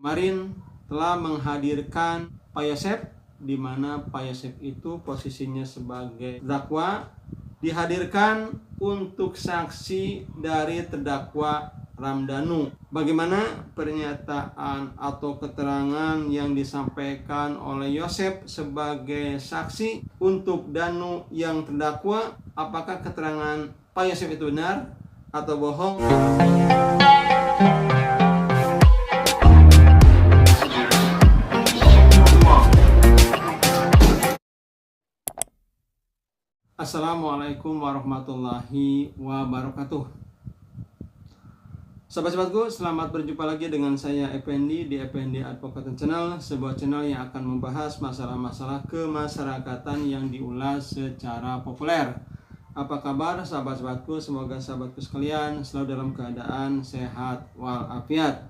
kemarin telah menghadirkan Pak Yosef, di mana Pak Yosef itu posisinya sebagai terdakwa, dihadirkan untuk saksi dari terdakwa Ramdhanu. Bagaimana pernyataan atau keterangan yang disampaikan oleh Yosef sebagai saksi untuk Danu yang terdakwa? Apakah keterangan Pak Yosef itu benar atau bohong? Assalamualaikum warahmatullahi wabarakatuh. Sahabat-sahabatku, selamat berjumpa lagi dengan saya Effendi di Effendi Advocaten Channel, sebuah channel yang akan membahas masalah-masalah kemasyarakatan yang diulas secara populer. Apa kabar sahabat-sahabatku? Semoga sahabatku sekalian selalu dalam keadaan sehat walafiat.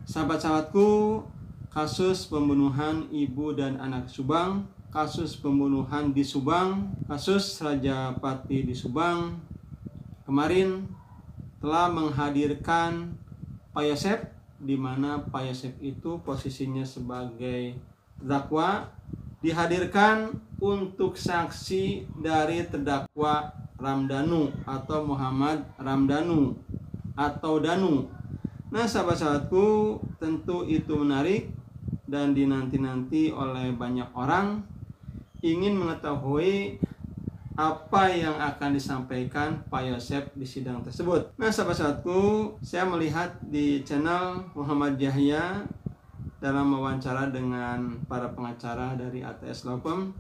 Sahabat-sahabatku, kasus pembunuhan ibu dan anak Subang, kasus pembunuhan di Subang, kasus Raja Pati di Subang, kemarin telah menghadirkan Pak Yosef, di mana Pak Yosef itu posisinya sebagai terdakwa, dihadirkan untuk saksi dari terdakwa Ramdhanu atau Muhammad Ramdhanu atau Danu. Nah, sahabat-sahabatku, tentu itu menarik dan dinanti-nanti oleh banyak orang ingin mengetahui apa yang akan disampaikan Pak Yosef di sidang tersebut. Nah, sahabat-sahabatku, saya melihat di channel Muhammad Yahya dalam wawancara dengan para pengacara dari ATS Law Firm.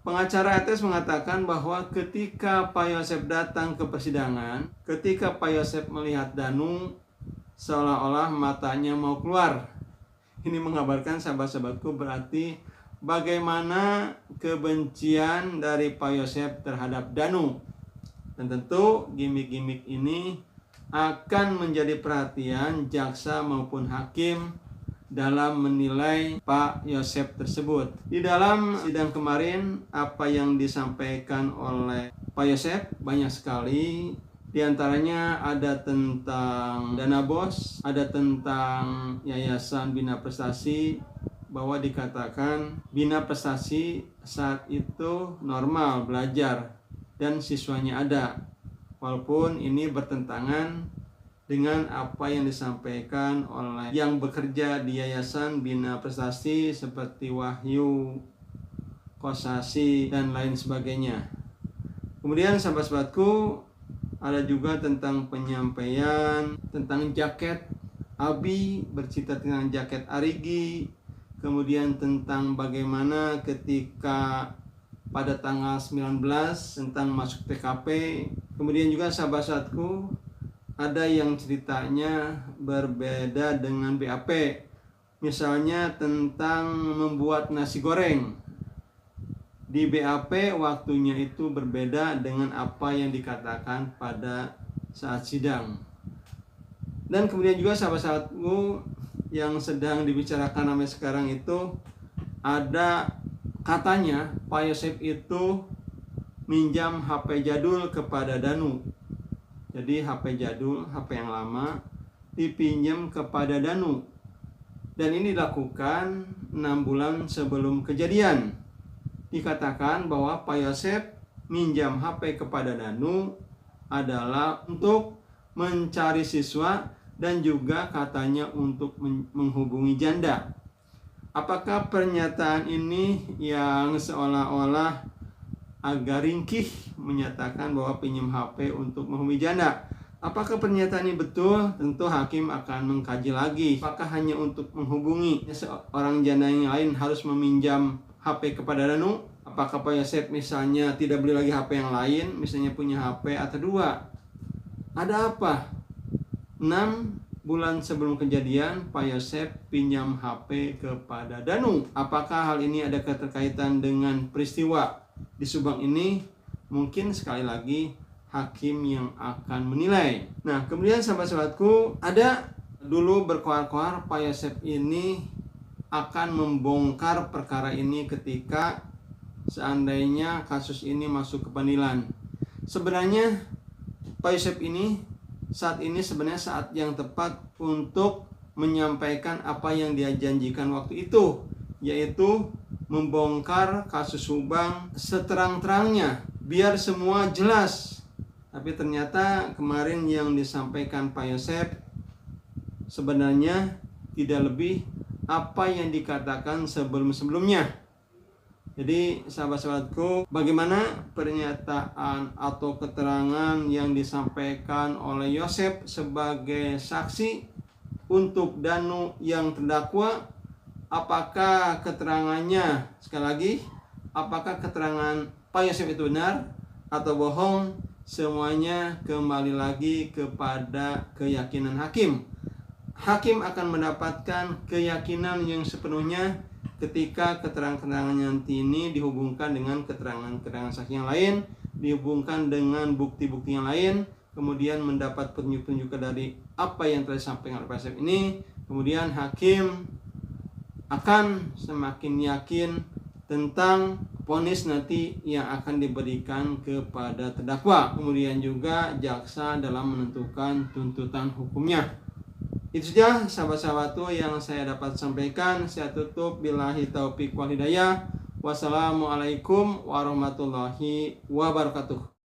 Pengacara ATS mengatakan bahwa ketika Pak Yosef datang ke persidangan, ketika Pak Yosef melihat Danu, seolah-olah matanya mau keluar. Ini mengabarkan sahabat-sahabatku berarti bagaimana kebencian dari Pak Yosef terhadap Danu. Dan tentu gimmick-gimmick ini akan menjadi perhatian jaksa maupun hakim dalam menilai Pak Yosef tersebut. Di dalam sidang kemarin, apa yang disampaikan oleh Pak Yosef banyak sekali. Di antaranya ada tentang dana BOS, ada tentang Yayasan Bina Prestasi, bahwa dikatakan Bina Prestasi saat itu normal belajar dan siswanya ada, walaupun ini bertentangan dengan apa yang disampaikan oleh yang bekerja di Yayasan Bina Prestasi seperti Wahyu, Kosasi, dan lain sebagainya. Kemudian sahabat-sahabatku, ada juga tentang penyampaian tentang jaket Abi bercerita tentang jaket Arigi. Kemudian tentang bagaimana ketika pada tanggal 19 tentang masuk TKP. Kemudian juga sahabat-sahabatku, ada yang ceritanya berbeda dengan BAP. Misalnya tentang membuat nasi goreng. Di BAP waktunya itu berbeda dengan apa yang dikatakan pada saat sidang. Dan kemudian juga sahabat-sahabatku, yang sedang dibicarakan sampai sekarang itu ada katanya Pak Yosef itu minjam HP jadul kepada Danu. Jadi HP jadul, HP yang lama dipinjam kepada Danu. Dan ini dilakukan 6 bulan sebelum kejadian. Dikatakan bahwa Pak Yosef minjam HP kepada Danu adalah untuk mencari siswa dan juga katanya untuk menghubungi janda. Apakah pernyataan ini yang seolah-olah agak ringkih menyatakan bahwa pinjam HP untuk menghubungi janda? Apakah pernyataan ini betul? Tentu hakim akan mengkaji lagi. Apakah hanya untuk menghubungi seorang janda yang lain harus meminjam HP kepada Danu? Apakah Pak Yosef misalnya tidak beli lagi HP yang lain, misalnya punya HP atau 2? Ada apa? 6 bulan sebelum kejadian Pak Yosef pinjam HP kepada Danu. Apakah hal ini ada keterkaitan dengan peristiwa di Subang ini? Mungkin sekali lagi hakim yang akan menilai. Nah, kemudian sahabat-sahabatku, ada dulu berkoar-koar Pak Yosef ini akan membongkar perkara ini ketika seandainya kasus ini masuk ke pengadilan. Sebenarnya Pak Yosef ini saat ini sebenarnya saat yang tepat untuk menyampaikan apa yang dia janjikan waktu itu, yaitu membongkar kasus Subang seterang-terangnya biar semua jelas. Tapi ternyata kemarin yang disampaikan Pak Yosep sebenarnya tidak lebih apa yang dikatakan sebelum-sebelumnya. Jadi sahabat-sahabatku, bagaimana pernyataan atau keterangan yang disampaikan oleh Yosep sebagai saksi untuk Danu yang terdakwa? Apakah keterangannya, sekali lagi, apakah keterangan Pak Yosep itu benar atau bohong? Semuanya kembali lagi kepada keyakinan hakim. Hakim akan mendapatkan keyakinan yang sepenuhnya ketika keterangan-keterangan nanti ini dihubungkan dengan keterangan-keterangan saksi yang lain, dihubungkan dengan bukti-bukti yang lain, kemudian mendapat petunjuk-petunjuk dari apa yang telah disampaikan oleh Pak Yosep ini, kemudian hakim akan semakin yakin tentang vonis nanti yang akan diberikan kepada terdakwa. Kemudian juga jaksa dalam menentukan tuntutan hukumnya. Itu saja sahabat-sahabatku yang saya dapat sampaikan. Saya tutup billahi taufiq wal hidayah. Wassalamualaikum warahmatullahi wabarakatuh.